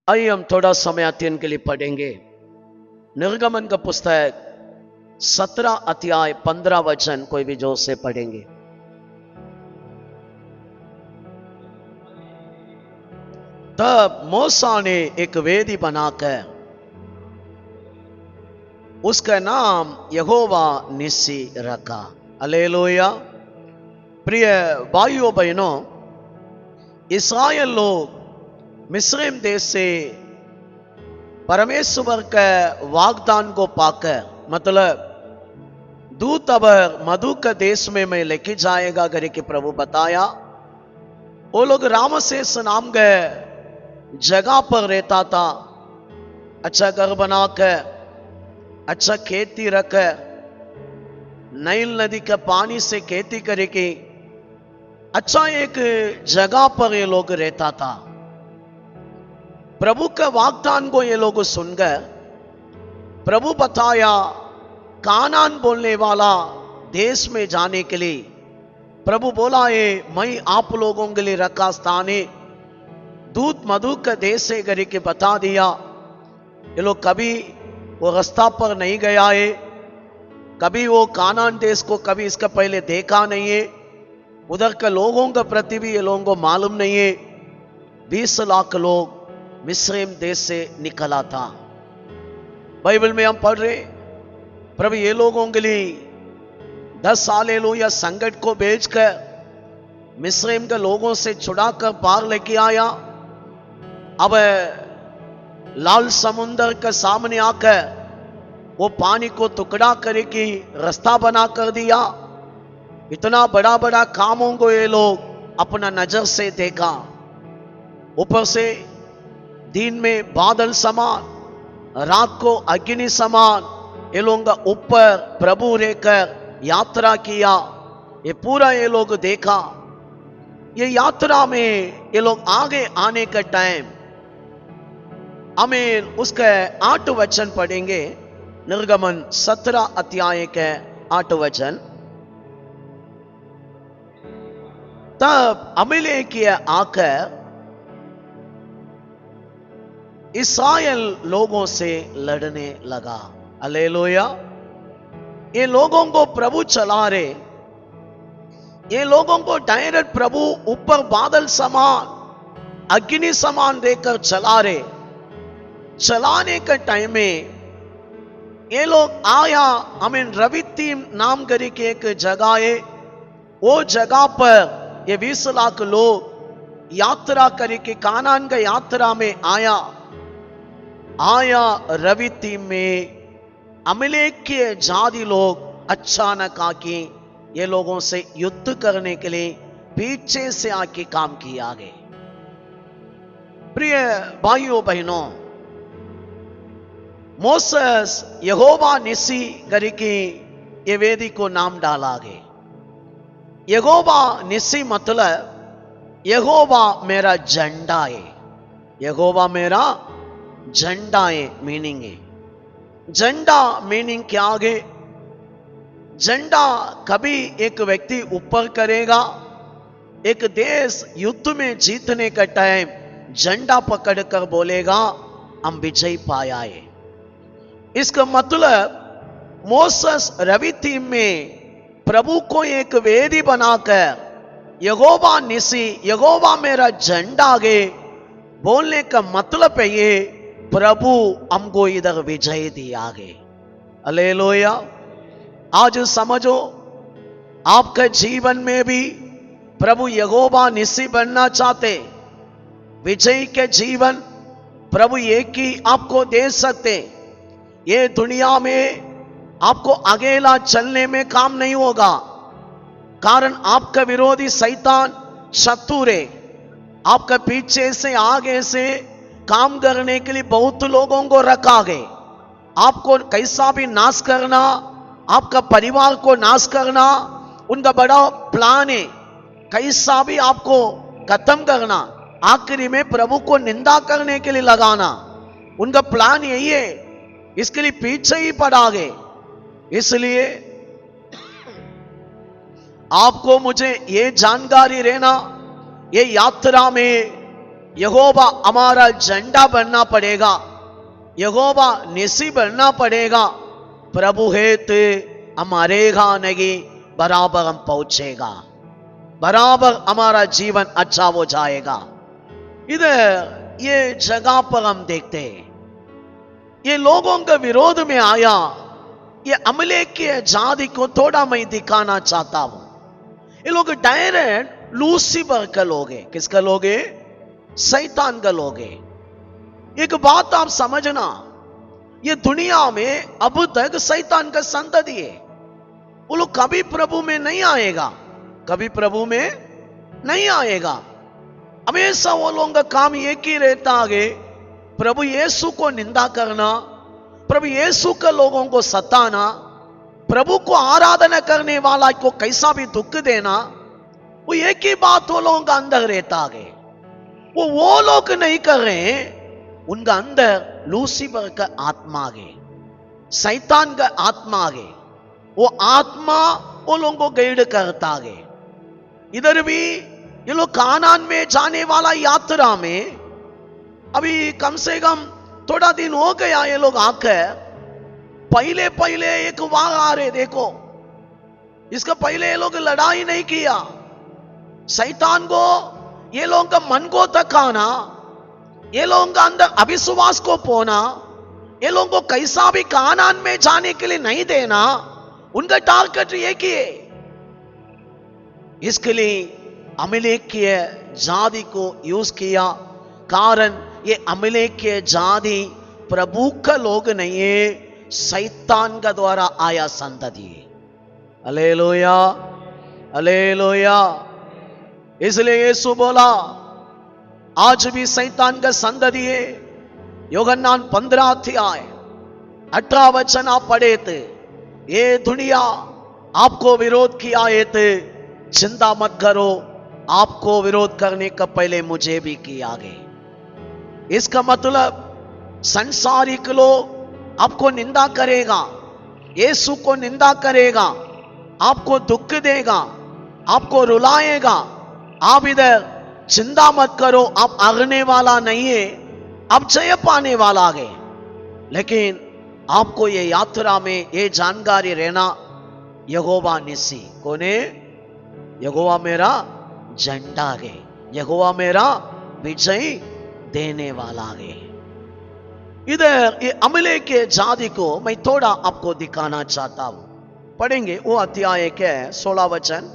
आइए हम थोड़ा समय अध्ययन के लिए पढ़ेंगे। निर्गमन का पुस्तक 17 अध्याय 15 वचन कोई भी जोर से पढ़ेंगे। तब मूसा ने एक वेदी बनाकर उसका नाम यहोवा निस्सी रखा। हालेलुया। प्रिय भाइयों बहनों, इस्राएल लोग मिस्र देश से परमेश्वर के वाग्दान को पाकर, मतलब दूत अब मधु के देश में मैं लेके जाएगा करके प्रभु बताया। वो लोग रामसेस नाम के जगह पर रहता था। अच्छा घर बनाकर, अच्छा खेती रखकर, नाइल नदी के पानी से खेती करके अच्छा एक जगह पर ये लोग रहता था। प्रभु के वाग्दान को ये लोग सुनकर प्रभु बताया कानान बोलने वाला देश में जाने के लिए। प्रभु बोला है मैं आप लोगों के लिए रखा स्थान है। दूत मधु का देश से करके बता दिया। ये लोग कभी वो रास्ता पर नहीं गया है, कभी वो कानान देश को कभी इसका पहले देखा नहीं है। उधर के लोगों के प्रति भी ये लोगों को मालूम नहीं है। 20 लाख लोग मिस्र देश से निकला था। बाइबल में हम पढ़ रहे प्रभु ये लोगों के लिए 10 साल या संकट को बेचकर मिस्र के लोगों से छुड़ाकर पार लेके आया। अब लाल समुंदर के सामने आकर वो पानी को टुकड़ा करके रास्ता बना कर दिया। इतना बड़ा बड़ा कामों को ये लोग अपना नजर से देखा। ऊपर से दिन में बादल समान, रात को अग्नि समान ये लोगों का ऊपर प्रभु रहकर यात्रा किया। ये पूरा ये लोग देखा। ये यात्रा में ये लोग आगे आने का टाइम हमें उसके 8 वचन पढ़ेंगे। निर्गमन 17 अध्याय के 8 वचन। तब अमीलेकीय आकर इस्राएल लोगों से लड़ने लगा। हालेलुया। ये लोगों को प्रभु चला रहे, ये लोगों को डायरेक्ट प्रभु ऊपर बादल समान अग्नि समान देकर चला रहे। चलाने के टाइम में ये लोग आया हमें रवितीम नाम करके एक जगह है। वो जगह पर ये 20 लाख लोग यात्रा करके कानान के यात्रा में आया रवितीम में अमीलेक के जाति लोग अचानक आके ये लोगों से युद्ध करने के लिए पीछे से आके काम किया गए। प्रिय भाइयों बहनों, मोसेस यहोवा निस्सी करके ये वेदी को नाम डाला गया। यहोवा निस्सी मतलब यहोवा मेरा झंडा है। यहोवा मेरा झंडा है मीनिंग है। झंडा मीनिंग क्या है? झंडा कभी एक व्यक्ति ऊपर करेगा। एक देश युद्ध में जीतने का टाइम झंडा पकड़कर बोलेगा हम विजय पाया है। इसका मतलब मोसेस रवितीम में प्रभु को एक वेदी बनाकर यहोवा निस्सी, यहोवा मेरा झंडा है बोलने का मतलब है ये प्रभु हमको इधर विजय दिया गए। हालेलुया। आज समझो आपके जीवन में भी प्रभु यहोवा निस्सी बनना चाहते, विजय के जीवन प्रभु एक ही आपको दे सकते। ये दुनिया में आपको अकेला चलने में काम नहीं होगा, कारण आपका विरोधी शैतान शत्रु है। आपका पीछे से आगे से काम करने के लिए बहुत लोगों को रखा गए। आपको कैसा भी नाश करना, आपका परिवार को नाश करना उनका बड़ा प्लान है। कैसा भी आपको खत्म करना, आखिरी में प्रभु को निंदा करने के लिए लगाना, उनका प्लान यही है। इसके लिए पीछे ही पड़ा गए। इसलिए आपको मुझे ये जानकारी रहना, ये यात्रा में यहोवा हमारा झंडा बनना पड़ेगा, यहोवा निसी बनना पड़ेगा। प्रभु है तो हमारेगा नहीं, बराबर हम पहुंचेगा, बराबर हमारा जीवन अच्छा हो जाएगा। इधर ये जगह पर हम देखते हैं, ये लोगों के विरोध में आया। ये अमलेक के जाति को थोड़ा मैं दिखाना चाहता हूं। ये लोग डायरेक्ट लूसीफर का लोग है। किसका लोग है? शैतान का लोग है। एक बात आप समझना, ये दुनिया में अब तक शैतान का संतति है। वो लोग कभी प्रभु में नहीं आएगा, कभी प्रभु में नहीं आएगा। हमेशा वो लोगों का काम एक ही रहता है, प्रभु यीशु को निंदा करना, प्रभु यीशु के लोगों को सताना, प्रभु को आराधना करने वाला को कैसा भी दुख देना। वो एक ही बात वो लोगों का अंदर रहता है। वो लोग नहीं कर रहे, उनका अंदर लूसीफर का आत्मा है, शैतान का आत्मा है। वो आत्मा वो लोगों को गाइड करता है। इधर भी ये लोग कानान में जाने वाला यात्रा में अभी कम से कम थोड़ा दिन हो गया। ये लोग आकर पहले पहले एक वार आ रहे, देखो इसका पहले ये लोग लड़ाई नहीं किया। शैतान को ये लोगों का मन को तकाना, ये लोगों का अंदर अविश्वास को पोना, ये लोगों को कैसा भी कानान में जाने के लिए नहीं देना, उनका टारगेट ये किए। इसके लिए अमलेक की जाति को यूज किया। कारण ये अमलेक के जाति प्रभु का लोग नहीं है, शैतान का द्वारा आया संतति है। Hallelujah, hallelujah. इसलिए यीशु बोला आज भी शैतान का संतति है। यूहन्ना 15 अध्याय 18 वचन आप पढ़े थे, ये दुनिया आपको विरोध किया है तो चिंता मत करो, आपको विरोध करने का पहले मुझे भी किया गया। इसका मतलब संसारिक लोग आपको निंदा करेगा, यीशु को निंदा करेगा, आपको दुख देगा, आपको रुलाएगा। आप इधर चिंता मत करो, आप हारने वाला नहीं है, आप जय पाने वाला है। लेकिन आपको ये यात्रा में ये जानकारी रहना, यहोवा निसी कौन है? यहोवा मेरा झंडा है, यहोवा मेरा विजय देने वाला है। इधर ये अमलेक के जाति को मैं थोड़ा आपको दिखाना चाहता हूं। पढ़ेंगे वो अध्याय के 16 वचन,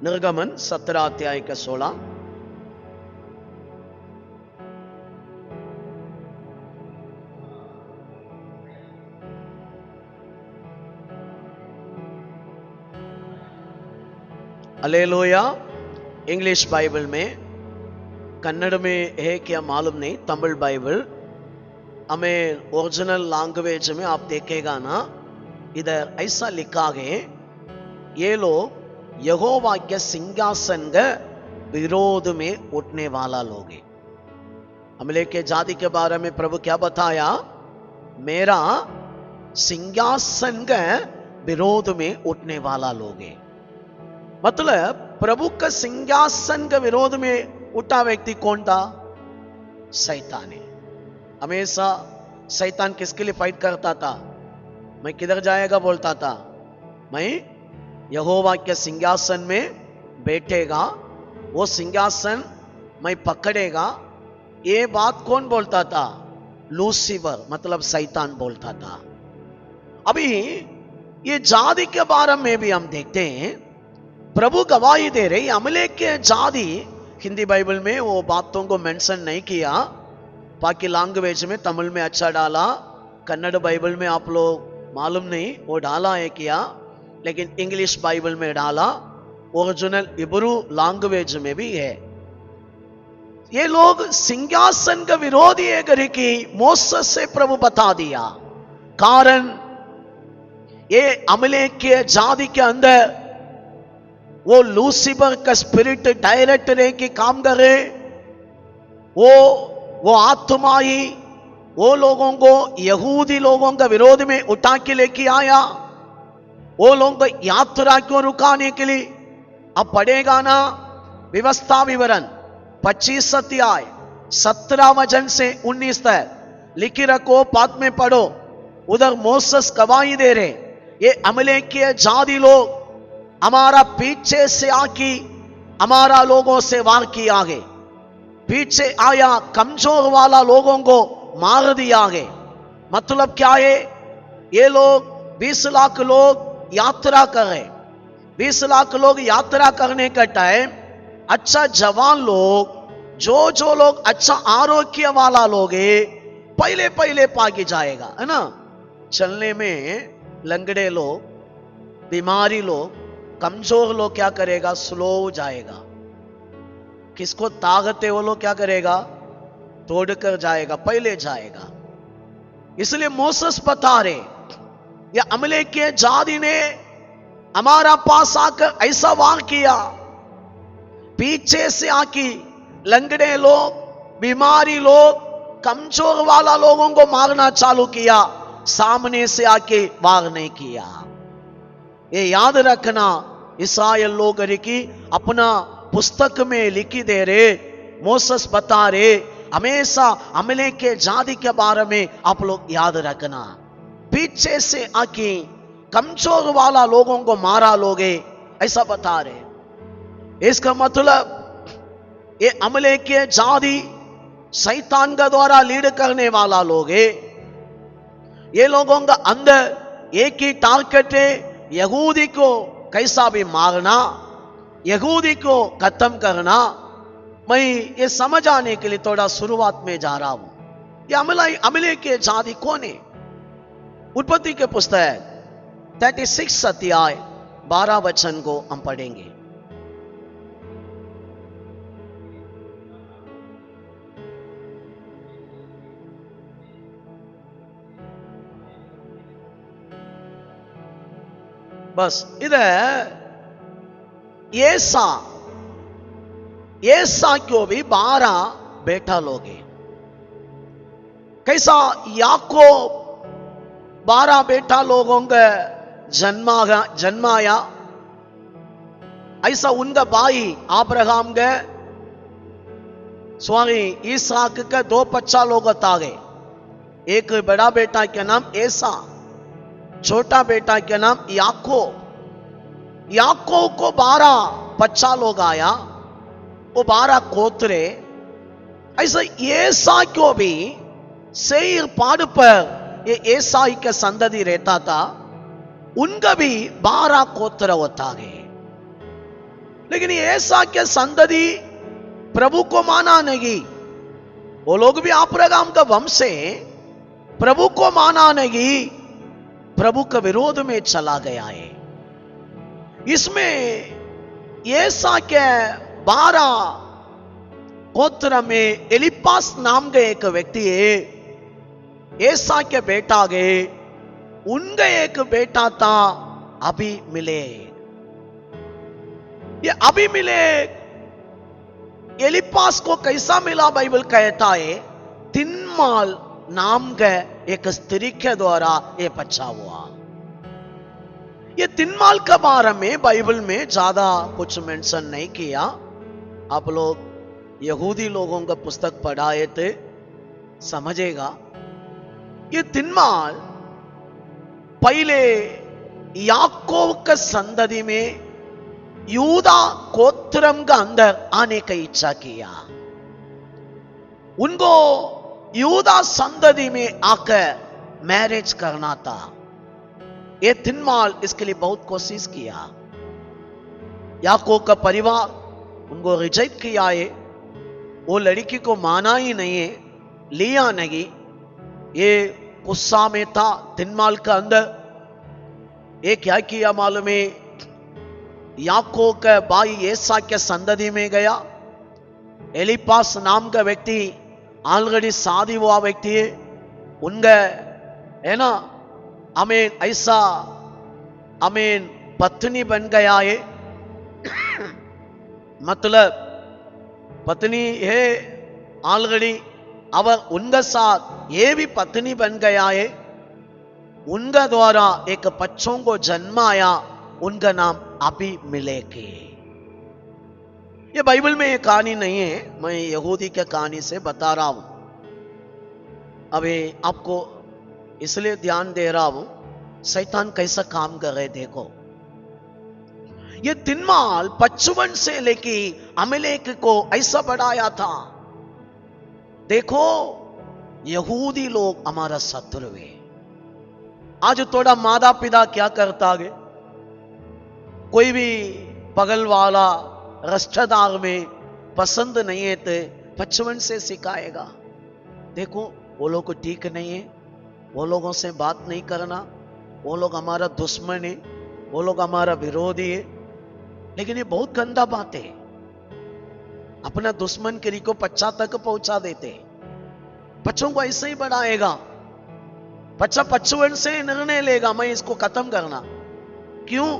निर्गमन 17 अध्याय के 16। हालेलुया। इंग्लिश बाइबल में, कन्नड़ में है क्या मालूम नहीं, तमिल बाइबल हमें ओरिजिनल लैंग्वेज में आप देखेगा ना, इधर ऐसा लिखा है, ये लोग यहोवा के सिंहासन के विरोध में उठने वाला लोग हैं। अमलेक के जाति के बारे में प्रभु क्या बताया? मेरा सिंहासन के विरोध में उठने वाला लोग हैं। मतलब प्रभु का सिंहासन के विरोध में उठा व्यक्ति कौन था? शैतान है। हमेशा शैतान किसके लिए फाइट करता था? मैं किधर जाएगा बोलता था, मैं यहोवा के सिंहासन में बैठेगा, वो सिंहासन मैं पकड़ेगा। ये बात कौन बोलता था? लूसीफर, मतलब शैतान बोलता था। अभी ये जाति के बारे में भी हम देखते हैं, प्रभु गवाही दे रहे। अमलेक के जाति, हिंदी बाइबल में वो बातों को मेंशन नहीं किया, बाकी लैंग्वेज में तमिल में अच्छा डाला, कन्नड़ बाइबल में आप लोग मालूम नहीं वो डाला है क्या, लेकिन इंग्लिश बाइबल में डाला, ओरिजिनल इब्रू लैंग्वेज में भी है। ये लोग सिंहासन का विरोधी है करके मोसेस से प्रभु बता दिया। कारण ये अमलेक के जाति के अंदर वो लूसीफर का स्पिरिट डायरेक्ट रह के काम करे। वो आत्मा ही वो लोगों को, यहूदी लोगों का विरोध में उठा के लेके आया। वो लोगों को यात्रा को रुकाने के लिए, अब पढ़ेगा ना व्यवस्था विवरण 25 अध्याय 17 वचन से 19 तक लिखी रखो, बाद में पढ़ो। उधर मोसेस गवाही दे रहे, ये अमलेकीय जाति लोग हमारा पीछे से आके हमारा लोगों से वार किया आगे, पीछे आया कमजोर वाला लोगों को मार दिया आगे। मतलब क्या है? ये लोग 20 लाख लोग यात्रा कर रहे, 20 लाख लोग यात्रा करने का टाइम अच्छा जवान लोग, जो लोग अच्छा आरोग्य वाला लोग है, पहले पहले पाके जाएगा, है ना। चलने में लंगड़े लोग, बीमारी लोग, कमजोर लोग क्या करेगा? स्लो जाएगा। किसको ताकत है वो लोग क्या करेगा? तोड़कर जाएगा, पहले जाएगा। इसलिए मोसेस बता रहे, ये अमले के जाति ने हमारा पास आकर ऐसा वार किया, पीछे से आके लंगड़े लोग, बीमारी लोग, कमजोर वाला लोगों को मारना चालू किया, सामने से आके वार नहीं किया। ये याद रखना, इस्राएल लोग की अपना पुस्तक में लिखी दे रहे, मोसेस बता रहे, हमेशा अमले के जाति के बारे में आप लोग याद रखना। पीछे से आके कमजोर वाला लोगों को मारा लोगे, ऐसा बता रहे। इसका मतलब ये अमले के जाति शैतान का द्वारा लीड करने वाला लोग है। ये लोगों का अंदर एक ही टारगेट है, यहूदी को कैसा भी मारना, यहूदी को खत्म करना। मैं ये समझ आने के लिए थोड़ा शुरुआत में जा रहा हूं, ये अमले के जाति कौन है? उत्पत्ति के पुस्तक 36 अध्याय 12 वचन को हम पढ़ेंगे। बस इधर ऐसा क्यों भी 12 बेटा लोग हैं। कैसा? याकूब 12 बेटा लोगों का जन्माया, ऐसा उनका भाई अब्राहम के स्वामी इसहाक का 2 बच्चा लोग आ गए। एक बड़ा बेटा के नाम एसा, छोटा बेटा के नाम याकूब। याकूब को 12 बच्चा लोग आया, वो 12 गोत्रे। ऐसा एसा क्यों भी सेईर पहाड़ पर ये एसाई का संतति रहता था, उनका भी 12 गोत्र होता गए। लेकिन ऐसा के संतति प्रभु को माना नहीं, वो लोग भी अब्राहम का वंश से, प्रभु को माना नहीं, प्रभु के विरोध में चला गया है। इसमें ऐसा के 12 गोत्र में एलिपास नाम का एक व्यक्ति है, ऐसा के बेटा गए, उनका एक बेटा था अबीमेलेक। ये अबीमेलेक एलिपास को कैसा मिला? बाइबल कहता है तिनमाल नाम का एक स्त्री के द्वारा ये बच्चा हुआ। ये तिनमाल के बारे में बाइबल में ज्यादा कुछ मेंशन नहीं किया। आप लोग यहूदी लोगों का पुस्तक पढ़ाए थे, समझेगा। ये तिनमाल पहले याकूब का संतति में यूदा गोत्रम का अंदर आने की इच्छा किया। उनको यूदा संतति में आकर मैरिज करना था। ये तिनमाल इसके लिए बहुत कोशिश किया। याकूब का परिवार उनको रिजेक्ट किया है, वो लड़की को माना ही नहीं है, लिया नहीं। ये गुस्सा में था तिनमाल का अंदर। ये क्या किया मालूम है? याकूब का भाई एसा के संतति में गया। एलिपास नाम का व्यक्ति ऑलरेडी शादी हुआ व्यक्ति है, उनका है ना, अमीन ऐसा अमीन पत्नी बन गया है। मतलब पत्नी है ऑलरेडी, अब उनका साथ ये भी पत्नी बन गया है। उनका द्वारा एक बच्चों को जन्माया, उनका नाम अबीमेलेक है। ये बाइबल में ये कहानी नहीं है, मैं यहूदी के कहानी से बता रहा हूं। अभी आपको इसलिए ध्यान दे रहा हूं, शैतान कैसा काम कर रहे देखो। ये तिन्माल 55 से लेके अमेलेक को ऐसा बढ़ाया था, देखो यहूदी लोग हमारा शत्रु है। आज थोड़ा माता पिता क्या करता है, कोई भी बगल वाला रिश्तेदार में पसंद नहीं है तो 55 से सिखाएगा, देखो वो लोग ठीक नहीं है, वो लोगों से बात नहीं करना, वो लोग हमारा दुश्मन है, वो लोग हमारा विरोधी है। लेकिन ये बहुत गंदा बात है, अपना दुश्मन किरी को 50 तक पहुंचा देते। बच्चों को ऐसे ही बढ़ाएगा, बच्चा 55 से निर्णय लेगा मैं इसको खत्म करना। क्यों?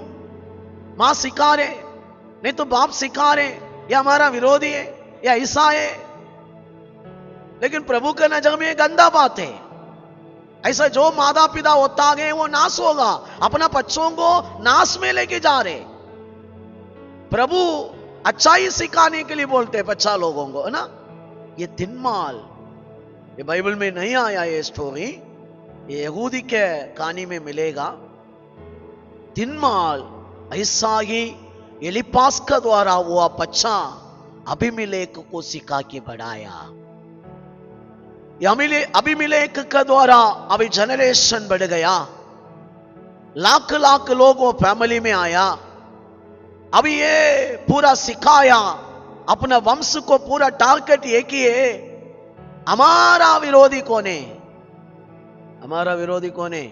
मां सिखा रहे, नहीं तो बाप सिखा रहे, या हमारा विरोधी है या ऐसा है। लेकिन प्रभु के नजर में गंदा बात है। ऐसा जो माता पिता होता गए वो नाश होगा, अपना बच्चों को नाश में लेके जा रहे। प्रभु अच्छाई सिखाने के लिए बोलते हैं बच्चा लोगों को, है ना। ये तिन्माल, ये बाइबल में नहीं आया ये स्टोरी, ये यहूदी के कहानी में मिलेगा। तिन्माल ऐसा ही एलीपास का द्वारा हुआ बच्चा अबीमेलेक को सिखा के बढ़ाया। अबीमेलेक का द्वारा अभी जनरेशन बढ़ गया, लाख लाख लोगों फैमिली में आया। अभी ये पूरा सिखाया, अपना वंश को पूरा टारगेट ये किए, हमारा विरोधी कौन है? हमारा विरोधी कौन है?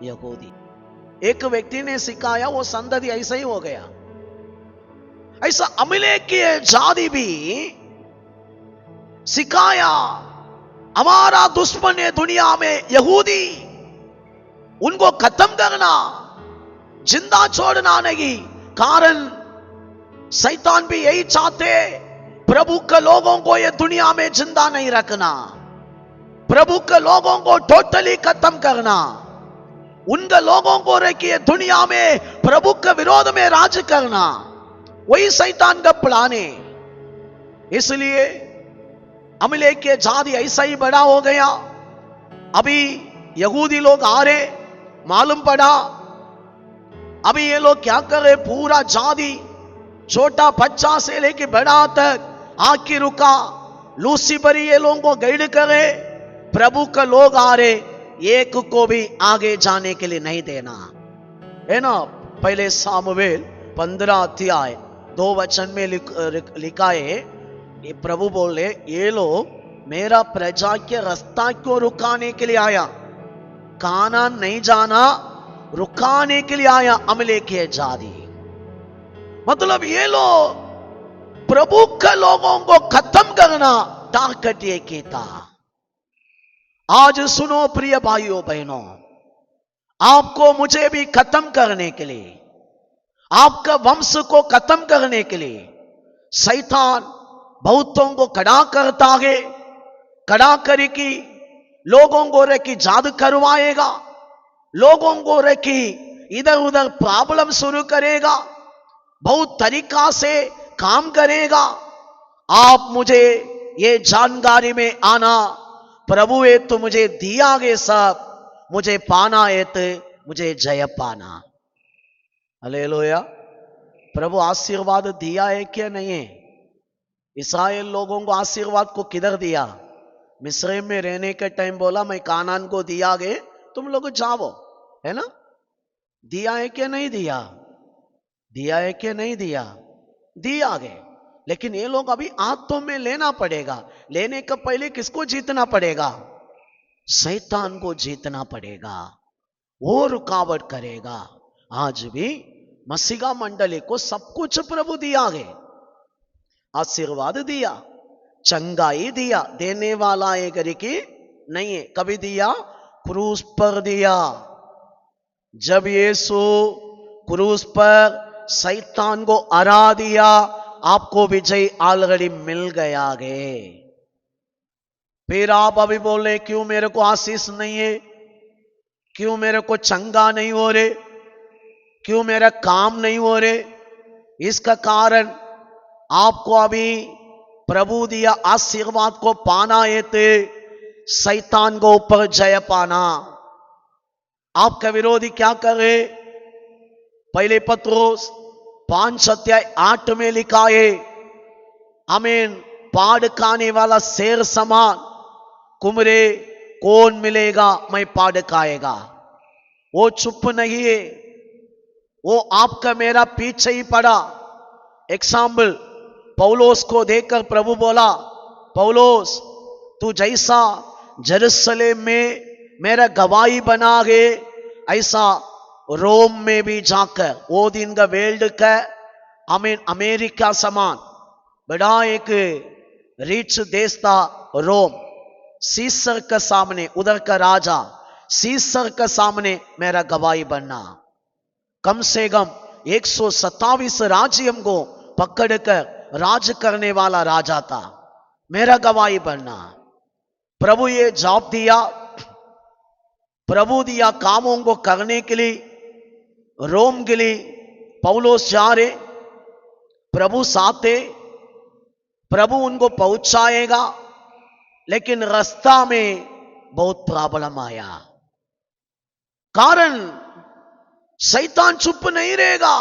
यहूदी। एक व्यक्ति ने सिखाया, वो संतति ऐसा ही हो गया। ऐसा अमेलेक की जाति भी सिखाया, हमारा दुश्मन है दुनिया में यहूदी, उनको खत्म करना, जिंदा छोड़ना नहीं। कारण शैतान भी यही चाहते, प्रभु के लोगों को ये दुनिया में जिंदा नहीं रखना, प्रभु के लोगों को टोटली खत्म करना, उनके लोगों को रखिए दुनिया में प्रभु के विरोध में राज करना, वही शैतान का प्लान है। इसलिए अमेलेक के जाति ऐसा ही बड़ा हो गया। अभी यहूदी लोग आ रहे, मालूम पड़ा अभी ये लोग क्या कर रहे, पूरा जाति छोटा बच्चा से लेके बड़ा तक आके रुका, लूसीफर ये लोगों को गाइड करे। प्रभु का लोग आ रहे, एक को भी आगे जाने के लिए नहीं देना, है ना। पहले सामुएल 15 अध्याय 2 वचन में लिखा है, ये प्रभु बोले ये लोग मेरा प्रजा के रास्ता क्यों रुकाने के लिए आया, कानान नहीं जाना, रुकाने के लिए आया अमले के जाति। मतलब ये लोग प्रभु के लोगों को खत्म करना टारगेट ये किया। आज सुनो प्रिय भाइयों बहनों, आपको मुझे भी खत्म करने के लिए, आपका वंश को खत्म करने के लिए शैतान बहुतों को खड़ा करता है, खड़ा करके लोगों को रखी जादू करवाएगा, लोगों को रखी इधर उधर प्रॉब्लम शुरू करेगा, बहुत तरीका से काम करेगा। आप मुझे ये जानकारी में आना, प्रभु ये तो मुझे दिया गे सब, मुझे पाना है तो मुझे जय पाना। हालेलुया। प्रभु आशीर्वाद दिया है क्या नहीं है? इस्राएल लोगों को आशीर्वाद को किधर दिया? मिस्र में रहने के टाइम बोला मैं कानान को दिया गे, तुम लोग जाओ, है ना। दिया है क्या नहीं दिया? दिया है क्या नहीं दिया? दिया गए। लेकिन ये लोग अभी हाथों में लेना पड़ेगा। लेने का पहले किसको जीतना पड़ेगा? शैतान को जीतना पड़ेगा, वो रुकावट करेगा। आज भी मसीहा मंडली को सब कुछ प्रभु दिया गए, आशीर्वाद दिया, चंगाई दिया, देने वाला है करके नहीं है। कभी दिया? क्रूस पर दिया। जब यीशु क्रूस पर शैतान को हरा दिया, आपको विजय ऑलरेडी मिल गया गे। फिर आप अभी बोले क्यों मेरे को आशीष नहीं है, क्यों मेरे को चंगा नहीं हो रहे, क्यों मेरा काम नहीं हो रहे? इसका कारण आपको अभी प्रभु दिया आशीर्वाद को पाना है तो शैतान को ऊपर जय पाना। आपका विरोधी क्या करे? पहले पत्रोस 5:8 में लिखा है, आमीन, पाड़ खाने वाला शेर समान कुमरे कौन मिलेगा, मैं पाड़ खाएगा। वो चुप नहीं है, वो आपका मेरा पीछे ही पड़ा। एग्जाम्पल, पौलोस को देखकर प्रभु बोला, पौलोस तू जैसा जेरूशलेम में मेरा गवाही बना है, ऐसा रोम में भी जाकर, वो दिन का वर्ल्ड का आमीन अमेरिका समान बड़ा एक रिच देश था रोम, सीसर के सामने, उधर का राजा सीसर के सामने मेरा गवाही बनना। कम से कम 127 राज्यों को पकड़कर राज करने वाला राजा था, मेरा गवाही बनना। प्रभु ये जॉब दिया, प्रभु दिया कामों को करने के लिए रोम के लिए पौलोस जा रहे, प्रभु साथ है, प्रभु उनको पहुंचाएगा, लेकिन रास्ता में बहुत प्रॉब्लम आया। कारण शैतान चुप नहीं रहेगा।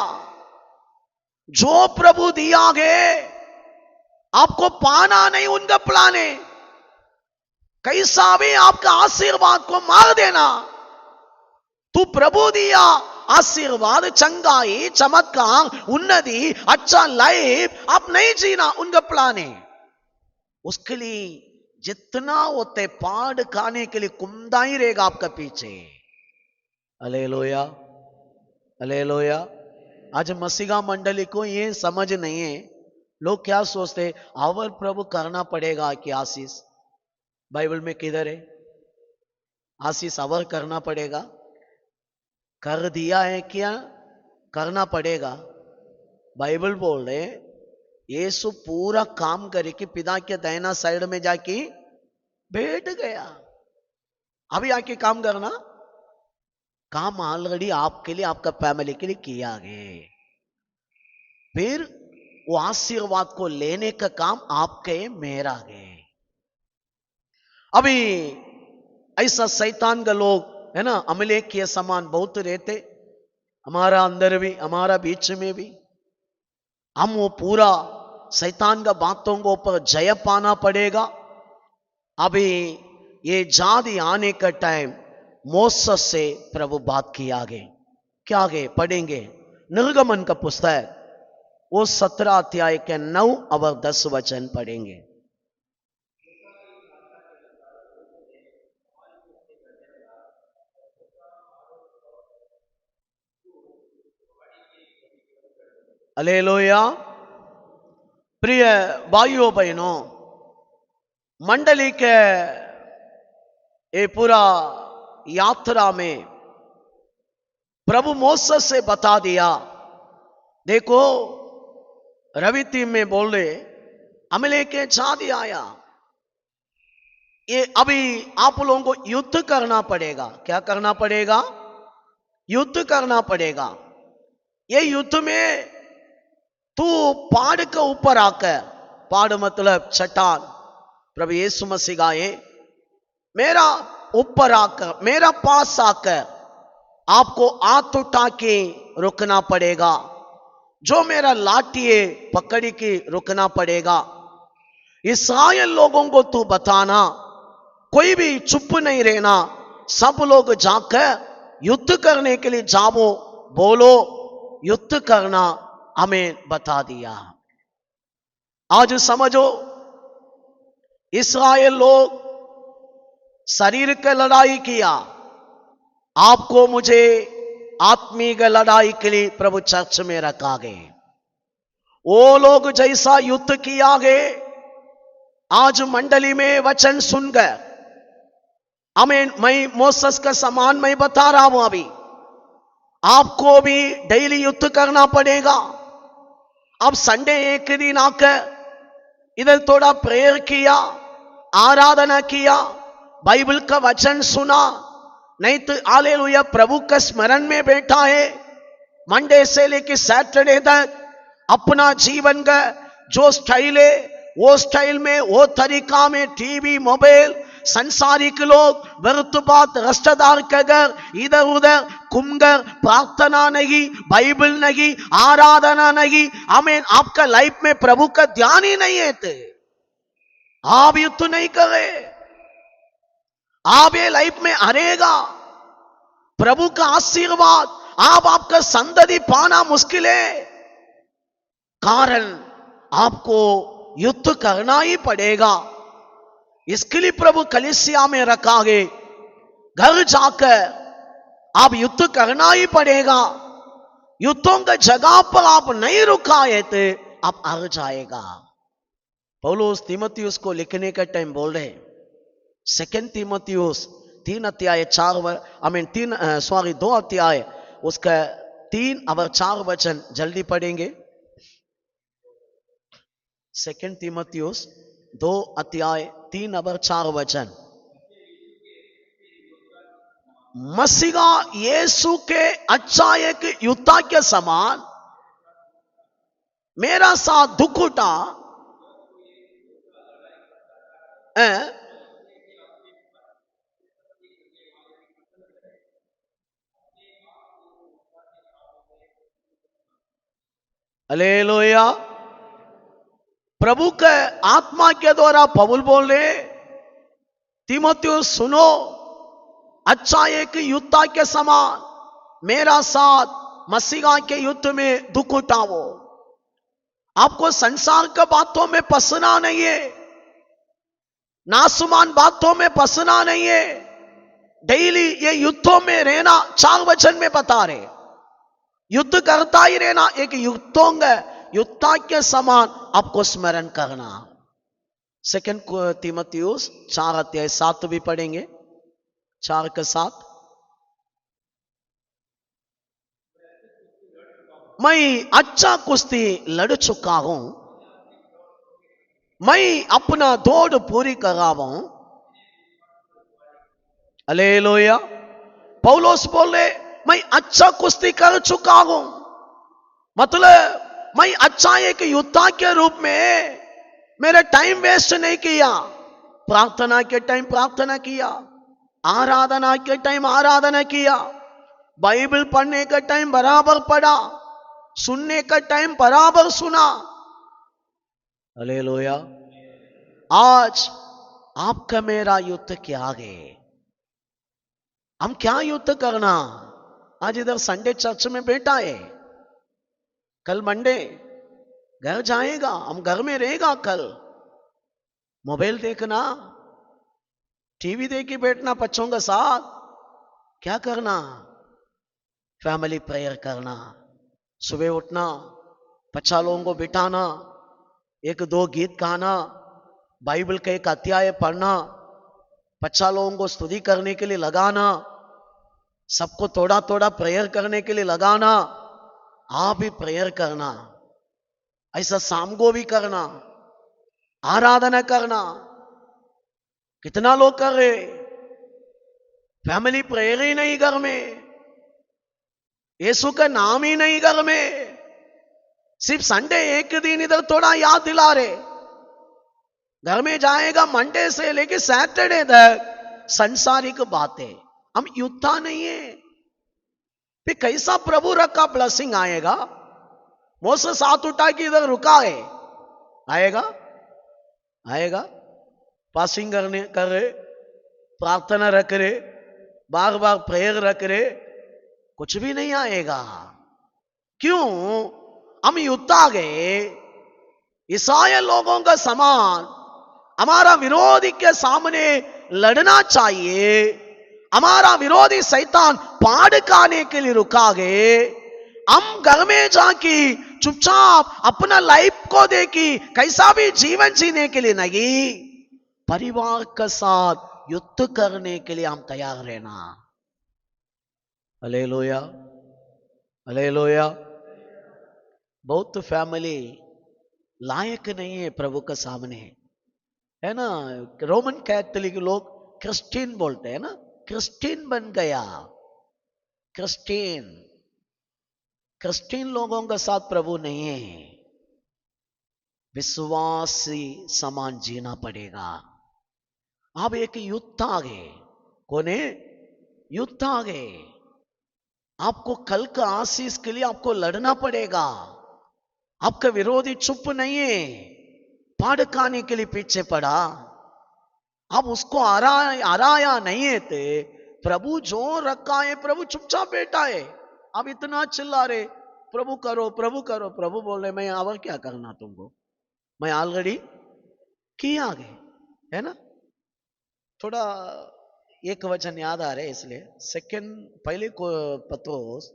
जो प्रभु दिया गए आपको पाना नहीं, उनका प्लान है कैसा भी आपका आशीर्वाद को मार देना। तू प्रभु दिया आशीर्वाद, चंगाई, चमत्कार, उन्नति, अच्छा लाइफ आप नहीं जीना, उनका प्लान है। उसके लिए जितना होते पाड़ खाने के लिए कुंदा ही रहेगा आपका पीछे। Hallelujah, hallelujah. आज मसीहा मंडली को ये समझ नहीं है। लोग क्या सोचते, अवर प्रभु करना पड़ेगा कि आशीष, बाइबल में किधर है आशीष अवर करना पड़ेगा? कर दिया है क्या करना पड़ेगा? बाइबल बोल रहे यीशु पूरा काम करे कि पिता के दाहिना साइड में जाके बैठ गया। अभी आके काम करना, काम ऑलरेडी आपके लिए, आपका फैमिली के लिए किया गया। फिर वो आशीर्वाद को लेने का काम आपके मेरा है। अभी ऐसा शैतान का लोग है ना, अमले के समान बहुत रहते, हमारा अंदर भी, हमारा बीच में भी। हम वो पूरा शैतान का बातों को ऊपर जय पाना पड़ेगा। अभी ये जाति आने का टाइम मोसेस से प्रभु बात की आगे, क्या आगे पढ़ेंगे? निर्गमन का पुस्तक वो 17 अध्याय के 9 और 10 वचन पढ़ेंगे। हालेलुया। प्रिय भाइयों बहनों, मंडली के ये पूरा यात्रा में प्रभु मोसेस से बता दिया, देखो रविती में बोल रहे अमले के जाति आया, ये अभी आप लोगों को युद्ध करना पड़ेगा। क्या करना पड़ेगा? युद्ध करना पड़ेगा। ये युद्ध में तू पहाड़ के ऊपर आकर, पहाड़ मतलब चट्टान, प्रभु यीशु मसीह गाए, मेरा ऊपर आकर, मेरा पास आकर आपको हाथ उठा के रुकना पड़ेगा। जो मेरा लाठी है पकड़ के रुकना पड़ेगा। इस्राएल लोगों को तू बताना, कोई भी चुप नहीं रहना, सब लोग जाकर युद्ध करने के लिए जाओ, बोलो युद्ध करना, हमें बता दिया। आज समझो, इस्राएल लोग शरीर की लड़ाई किया, आपको मुझे आत्मिक लड़ाई के लिए प्रभु चर्च में रखा गए। वो लोग जैसा युद्ध किया गए, आज मंडली में वचन सुनकर हमें, मैं मोसेस का समान मैं बता रहा हूं, अभी आपको भी डेली युद्ध करना पड़ेगा। अब संडे एक दिन आकर इधर थोड़ा प्रेयर किया, आराधना किया, बाइबल का वचन सुना, नहीं तो हालेलुया प्रभु का स्मरण में बैठा है। मंडे से लेकर सैटरडे तक अपना जीवन का जो स्टाइल है वो स्टाइल में, वो तरीका में टीवी मोबाइल संसारिक लोग व्यर्थ बात रिश्तेदार के घर इधर उधर घूमकर प्रार्थना नहीं, बाइबल नहीं, आराधना नहीं, आमीन, आपका लाइफ में प्रभु का ध्यान ही नहीं है तो आप युद्ध नहीं करे, आप ये लाइफ में हारेगा। प्रभु का आशीर्वाद आप आपका संतति पाना मुश्किल है, कारण आपको युद्ध करना ही पड़ेगा। इसके लिए प्रभु कलीसिया में रखा है, घर जाकर आप युद्ध करना ही पड़ेगा। युद्धों के जगह पर आप नहीं रुका है तो आप हार जाएगा। पौलुस तीमुथियुस को लिखने का टाइम बोल रहे, 2 तीमुथियुस 3 अध्याय 2 अध्याय उसका 3 और 4 वचन जल्दी पढ़ेंगे। 2 तीमुथियुस 2 अध्याय 3 और 4 वचन। मसीहा यीशु के अच्छा एक युद्ध के समान मेरा साथ दुख उठा, हालेलुया। प्रभु के आत्मा के द्वारा पौलुस बोल रहे, तीमुथियुस सुनो, अच्छा एक युद्ध के समान मेरा साथ मसीहा के युद्ध में दुख उठाओ। आपको संसार के बातों में फंसना नहीं है, नासुमान बातों में फंसना नहीं है, डेली ये युद्धों में रहना 4 वचन में बता रहे, युद्ध करता ही रहना, एक युद्ध के समान आपको स्मरण करना। 2 तीमुथियुस 4 अध्याय 7 भी पढ़ेंगे, 4 के 7। मैं अच्छा कुश्ती लड़ चुका हूं, मैं अपना दौड़ पूरी करा हूं। हालेलुया। पौलुस बोले मैं अच्छा कुश्ती कर चुका हूं, मतलब मैं अच्छा एक योद्धा के रूप में मेरा टाइम वेस्ट नहीं किया, प्रार्थना के टाइम प्रार्थना किया, आराधना के टाइम आराधना किया, बाइबल पढ़ने का टाइम बराबर पढ़ा, सुनने का टाइम बराबर सुना। हालेलुया। आज आपका मेरा युद्ध क्या है? हम क्या युद्ध करना? आज इधर संडे चर्च में बैठा है, कल मंडे घर जाएगा, हम घर में रहेगा, कल मोबाइल देखना, टीवी देख के बैठना बच्चों के साथ, क्या करना? फैमिली प्रेयर करना, सुबह उठना, 50 लोगों को बिठाना, 1-2 गीत गाना, बाइबल का एक अध्याय पढ़ना, 50 लोगों को स्तुति करने के लिए लगाना, सबको थोड़ा थोड़ा प्रेयर करने के लिए लगाना, आप भी प्रेयर करना, ऐसा शाम को भी करना, आराधना करना। कितना लोग कर रहे? फैमिली प्रेयर ही नहीं घर में, यीशु का नाम ही नहीं घर में, सिर्फ संडे एक दिन इधर थोड़ा याद दिला रहे, घर में जाएगा मंडे से लेके सैटरडे तक संसारिक बातें, हम युद्ध नहीं है। फिर कैसा प्रभु रखा ब्लेसिंग आएगा? मोसेस हाथ उठा के इधर रुका है, आएगा? आएगा? पासिंग कर रहे, प्रार्थना रख रहे, बार बार प्रेयर रख रहे, कुछ भी नहीं आएगा। क्यों? हम युद्ध आ गए, ईसाई लोगों का समान हमारा विरोधी के सामने लड़ना चाहिए। हमारा विरोधी शैतान पाड़ खाने के लिए रुका गए, हम घर में जाके चुपचाप अपना लाइफ को देखी कैसा भी जीवन जीने के लिए नहीं, परिवार के साथ युद्ध करने के लिए हम तैयार रहना। Hallelujah, hallelujah. बहुत फैमिली लायक नहीं है प्रभु के सामने, है ना? रोमन कैथोलिक लोग क्रिश्चियन बोलते हैं ना, क्रिश्चियन बन गया, क्रिश्चियन। क्रिश्चियन लोगों के साथ प्रभु नहीं है। विश्वासी समान जीना पड़ेगा। अब एक युद्ध आ गए, कोने युद्ध आ गए। आपको कल का आशीष के लिए आपको लड़ना पड़ेगा। आपका विरोधी चुप नहीं है, पाड़काने के लिए पीछे पड़ा। अब उसको हराया नहीं है थे। प्रभु जो रखा है, प्रभु चुपचाप बैठा है। अब इतना चिल्ला रहे प्रभु करो प्रभु करो। प्रभु बोल रहे मैं और क्या करना तुमको, मैं ऑलरेडी किया आगे, है ना। थोड़ा एक वचन याद आ रहे इसलिए सेकंड पहले को पत्रोस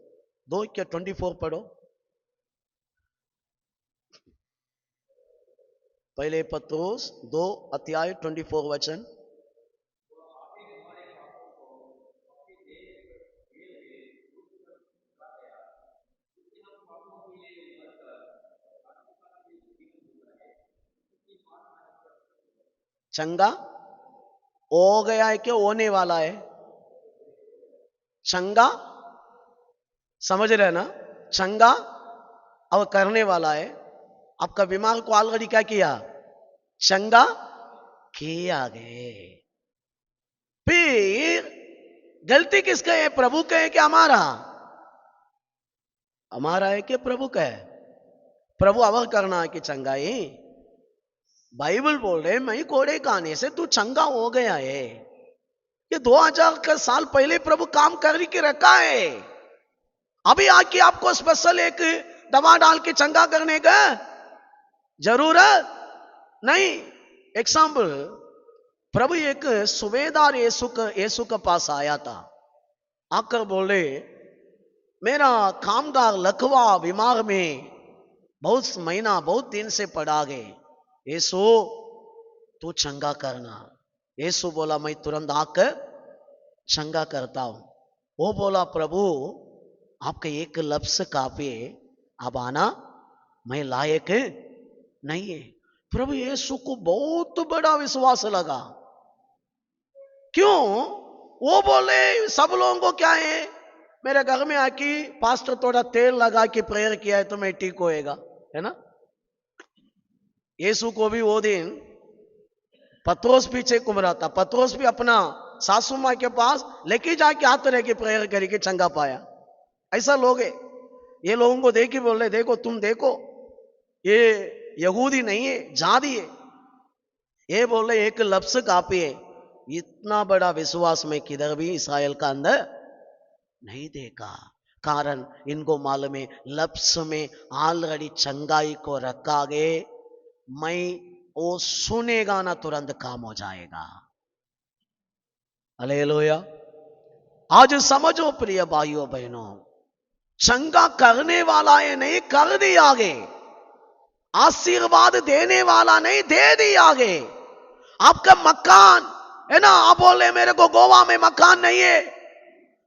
2:24 पढ़ो। पहले पत्रोस 2:24 वचन। चंगा हो गया है कि होने वाला है? चंगा समझ रहे ना, चंगा अब करने वाला है। आपका बीमार को ऑलरेडी क्या किया, चंगा किया गए। फिर गलती किसका है, प्रभु का है कि हमारा? हमारा है कि प्रभु का है? प्रभु अवर करना है कि चंगाई? बाइबल बोल रहे मैं कोड़े खाने से तू चंगा हो गया है। ये 2000 साल पहले प्रभु काम कर के रखा है। अभी आके आपको स्पेशल एक दवा डाल के चंगा करने का जरूरत नहीं। एग्जाम्पल, प्रभु एक सुबेदार यीशु के पास आया था, आकर बोले मेरा कामगार लकवा बीमार में बहुत महीना बहुत दिन से पड़ा गए, यीशु तू चंगा करना। यीशु बोला मैं तुरंत आकर चंगा करता हूं। वो बोला प्रभु आपका एक लफ्ज काफी है, अब आना मैं लायक नहीं है। प्रभु यीशु को बहुत बड़ा विश्वास लगा। क्यों? वो बोले सब लोगों को क्या है, मेरे घर में आके पास्टर थोड़ा तेल लगा के प्रेयर किया है तो मैं ठीक होएगा, है ना। यीशु को भी वो दिन पत्रोस पीछे घूम रहा था। पत्रोस भी अपना सासू माँ के पास लेके जाके हाथ रह के प्रेयर करके चंगा पाया। ऐसा लोग है। ये लोगों को देख के बोल रहे देखो तुम देखो ये यहूदी नहीं है, जादी है। ये बोल रहे एक लफ्ज काफी है। इतना बड़ा विश्वास में किधर भी इस्राएल का अंदर नहीं देखा। कारण इनको मालूम है लफ्ज में ऑलरेडी चंगाई को रखा गए। मैं वो सुनेगा ना तुरंत काम हो जाएगा। हालेलुया। आज समझो प्रिय भाइयों बहनों, चंगा करने वाला है नहीं कर दिया आगे, आशीर्वाद देने वाला नहीं दे दिया आगे। आपका मकान है ना, आप बोले मेरे को गोवा में मकान नहीं है,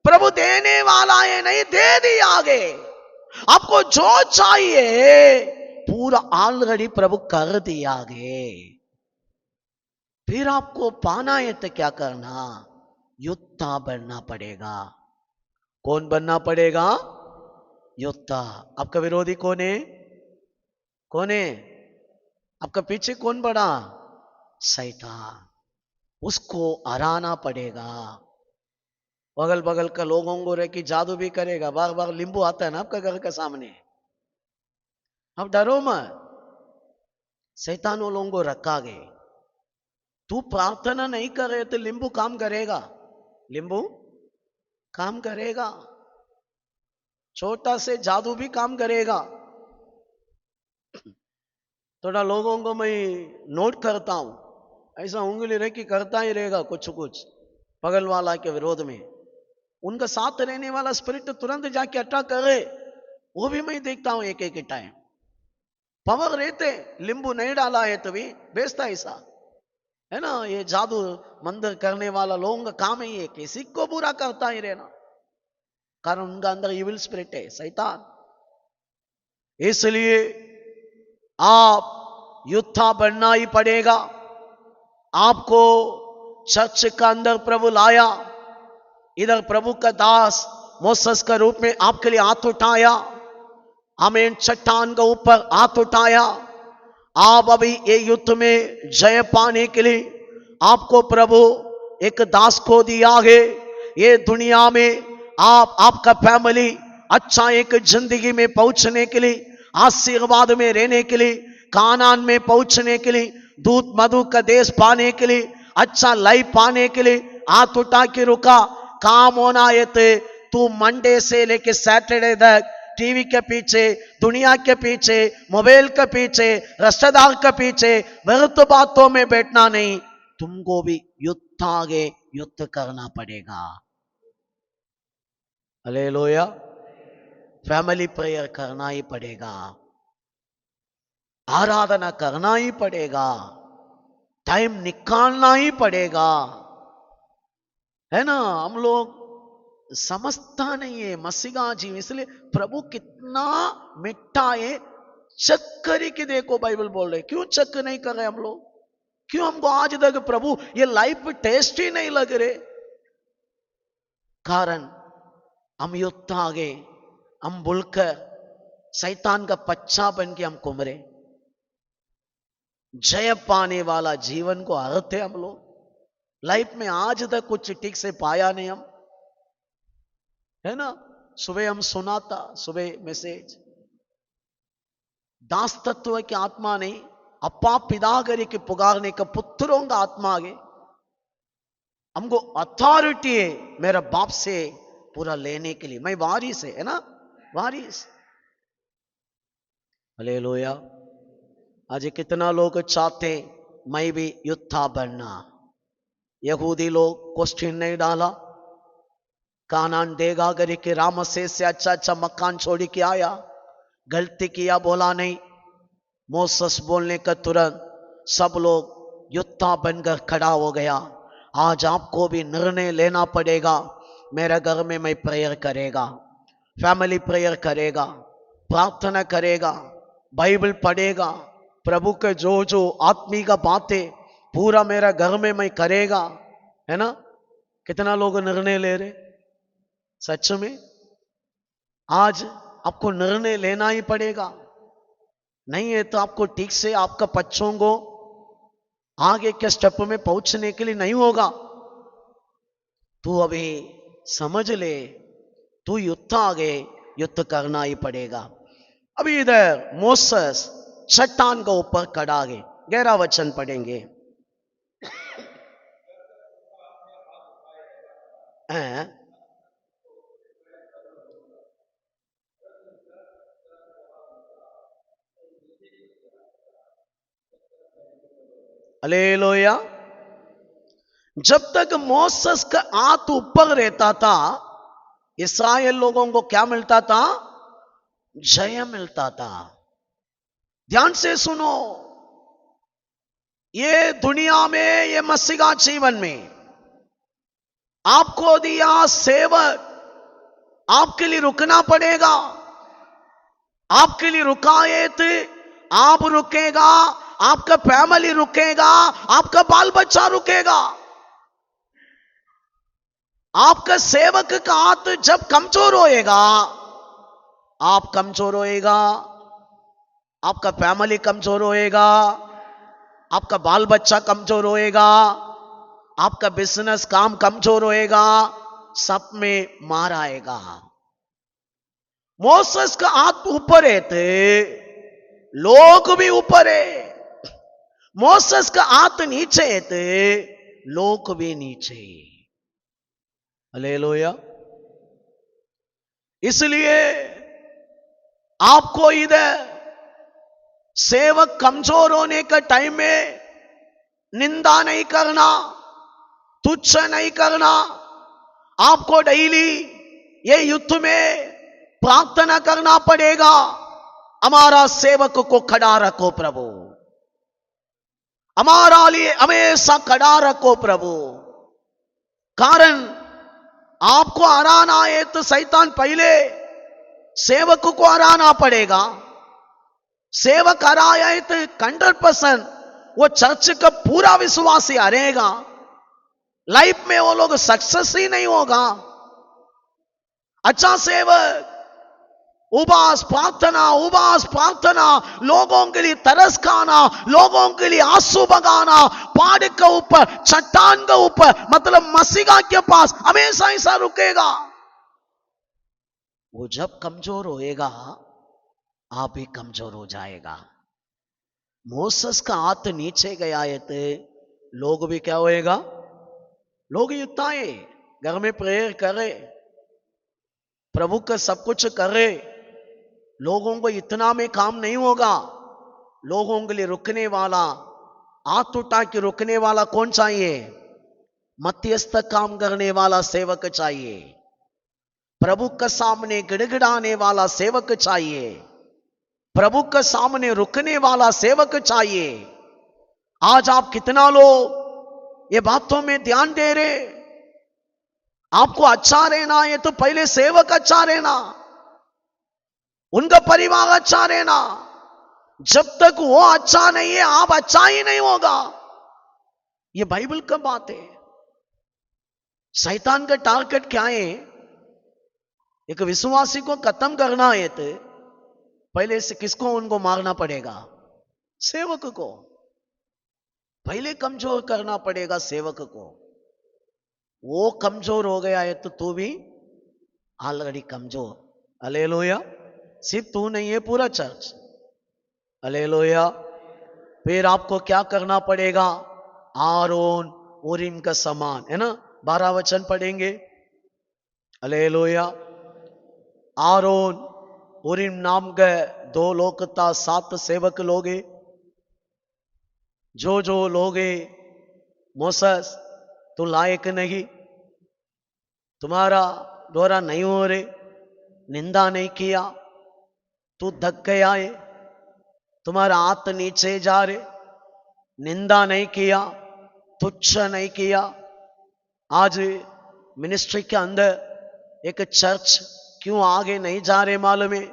प्रभु देने वाला है नहीं दे दिया आगे। आपको जो चाहिए पूरा ऑलरेडी प्रभु कर दिया आगे। फिर आपको पाना है तो क्या करना, योद्धा बनना पड़ेगा। कौन बनना पड़ेगा? योद्धा। आपका विरोधी कौन है? कौन है? आपका पीछे कौन पड़ा? शैतान। उसको हराना पड़ेगा। बगल बगल का लोगों को रह कि जादू भी करेगा, बार बार नींबू आता है ना आपका घर के सामने, अब डरो मत। शैतान वो लोगों को रखा गए। तू प्रार्थना नहीं करे तो नींबू काम करेगा, नींबू काम करेगा। छोटा से जादू भी काम करेगा। थोड़ा लोगों को मैं नोट करता हूं, ऐसा उंगली रह कि करता ही रहेगा कुछ कुछ बगल वाला के विरोध में। उनका साथ रहने वाला स्पिरिट तुरंत जाके अटैक करे, वो भी मैं देखता हूं एक एक टाइम। पावर रहते, नींबू नहीं डाला है तो भी बेचता ऐसा है ना। ये जादू मंदिर करने वाला लोगों का काम ही है किसी को बुरा करता ही रहना, कारण उनका अंदर इविल स्पिरिट है, शैतान। इसलिए आप योद्धा बनना ही पड़ेगा। आपको चर्च का अंदर प्रभु लाया, इधर प्रभु का दास मोसेस का रूप में आपके लिए हाथ उठाया, आमीन। चट्टान के ऊपर हाथ उठाया, आप अभी ये युद्ध में जय पाने के लिए आपको प्रभु एक दास को दिया है। ये दुनिया में आपका फैमिली अच्छा एक जिंदगी में पहुंचने के लिए, आशीर्वाद में रहने के लिए, कानान में पहुंचने के लिए, दूध मधु का देश पाने के लिए, अच्छा लाइफ पाने के लिए हाथ उठा के रुका। काम होना है तू मंडे से लेके सैटरडे तक टीवी के पीछे, दुनिया के पीछे, मोबाइल के पीछे, रिश्तेदार के पीछे व्यर्थ बातों में बैठना नहीं। तुमको भी युद्ध आगे युद्ध करना पड़ेगा। हालेलुया। फैमिली प्रेयर करना ही पड़ेगा, आराधना करना ही पड़ेगा, टाइम निकालना ही पड़ेगा, है ना। हम लोग समझता नहीं है मसीहा जीव, इसलिए प्रभु कितना मिठा है। चक्कर की देखो बाइबल बोल रहे, क्यों चक्कर नहीं कर रहे हम लोग? क्यों हमको आज तक प्रभु ये लाइफ टेस्ट ही नहीं लग रहे? कारण हम युद्ध आगे हम भूलकर शैतान का पच्चा बन के हम कुमरे। जय पाने वाला जीवन को अर्थ है हम लोग लाइफ में आज तक कुछ ठीक से पाया नहीं हम, है ना। सुबह हम सुना था, सुबह मैसेज, दास तत्व की आत्मा नहीं, अपा पिता करे के पुकारने का पुत्रों का आत्मा आगे। हमको अथॉरिटी है मेरा बाप से पूरा लेने के लिए, मैं वारिस है ना, वारिस। हालेलुया। आज कितना लोग चाहते मैं भी योद्धा बनना। यहूदी लोग क्वेश्चन नहीं डाला, कानान देगा करे कि रामसेस से अच्छा मकान छोड़ के आया, गलती किया बोला नहीं। मोसेस बोलने का तुरंत सब लोग योद्धा बनकर खड़ा हो गया। आज आपको भी निर्णय लेना पड़ेगा। मेरे घर में मैं प्रेयर करेगा, फैमिली प्रेयर करेगा, प्रार्थना करेगा, बाइबल पढ़ेगा, प्रभु के जो जो आत्मिक बातें पूरा मेरा घर में मैं करेगा, है ना। कितना लोग निर्णय ले रहे? सच में आज आपको निर्णय लेना ही पड़ेगा। नहीं है तो आपको ठीक से आपका बच्चों को आगे के स्टेप में पहुंचने के लिए नहीं होगा। तू अभी समझ ले, तू युद्ध आगे युद्ध करना ही पड़ेगा। अभी इधर मोसेस चट्टान के ऊपर खड़ा है, 11 वचन पढ़ेंगे। हालेलुया। जब तक मोसेस का हाथ ऊपर रहता था, इस्राएल लोगों को क्या मिलता था? जय मिलता था। ध्यान से सुनो, ये दुनिया में, ये मसीहा जीवन में आपको दिया सेवक, आपके लिए रुकना पड़ेगा। आपके लिए रुकायत, आप रुकेगा, आपका फैमिली रुकेगा, आपका बाल बच्चा रुकेगा। आपका सेवक का हाथ जब कमजोर होएगा, आप कमजोर होएगा, आपका फैमिली कमजोर होएगा, आपका बाल बच्चा कमजोर होएगा, आपका बिजनेस काम कमजोर होएगा, सब में मार आएगा। मोसेस का हाथ ऊपर है थे, लोग भी ऊपर है। मोसेस का हाथ नीचे है थे, लोग भी नीचे। हालेलुया। इसलिए आपको इधर सेवक कमजोर होने का टाइम में निंदा नहीं करना, तुच्छ नहीं करना। आपको डेली ये युद्ध में प्रार्थना करना पड़ेगा, हमारा सेवक को खड़ा रखो प्रभु, हमारा लिए हमेशा खड़ा रखो प्रभु। कारण आपको हराना है तो शैतान पहले सेवक को हराना पड़ेगा। सेवक हराया है तो 100% वो चर्च का पूरा विश्वासी हरेगा। लाइफ में वो लोग सक्सेस ही नहीं होगा। अच्छा सेवक उपवास प्रार्थना, लोगों के लिए तरस खाना, लोगों के लिए आंसू बगाना, पहाड़ के ऊपर, चट्टान के ऊपर, मतलब मसीहा के पास हमेशा ऐसा रुकेगा। वो जब कमजोर होएगा आप भी कमजोर हो जाएगा। मोसेस का हाथ नीचे गया है तो लोग भी क्या होएगा, लोग युक्ताए घर में प्रेयर करे, प्रभु का सब कुछ करे, लोगों को इतना में काम नहीं होगा। लोगों के लिए रुकने वाला, हाथ उठा के रुकने वाला कौन चाहिए? मध्यस्थ काम करने वाला सेवक चाहिए, प्रभु के सामने गिड़गिड़ाने वाला सेवक चाहिए, प्रभु के सामने रुकने वाला सेवक चाहिए। आज आप कितना लोग ये बातों में ध्यान दे रहे? आपको अच्छा रहना है तो पहले सेवक अच्छा रहना, उनका परिवार अच्छा रहना। जब तक वो अच्छा नहीं है आप अच्छा ही नहीं होगा। ये बाइबल का बात है। शैतान का टारगेट क्या है? एक विश्वासी को खत्म करना है तो पहले से किसको उनको मारना पड़ेगा? सेवक को पहले कमजोर करना पड़ेगा, सेवक को। वो कमजोर हो गया है तो तू भी ऑलरेडी कमजोर। हालेलुया। सिर्फ तू नहीं है, पूरा चर्च। हालेलुया। फिर आपको क्या करना पड़ेगा? आरोन उरीम का समान, है ना? 12 वचन पढ़ेंगे। हालेलुया। आरोन उरीम नाम के 2 लोग था, 7 सेवक लोगे। जो लोगे मोसेस तू लायक नहीं, तुम्हारा द्वारा नहीं हो रहे, निंदा नहीं किया, तू थक गया है, तुम्हारा हाथ नीचे जा रहे, निंदा नहीं किया, तुच्छ नहीं किया। आज मिनिस्ट्री के अंदर एक चर्च क्यों आगे नहीं जा रहे मालूम है?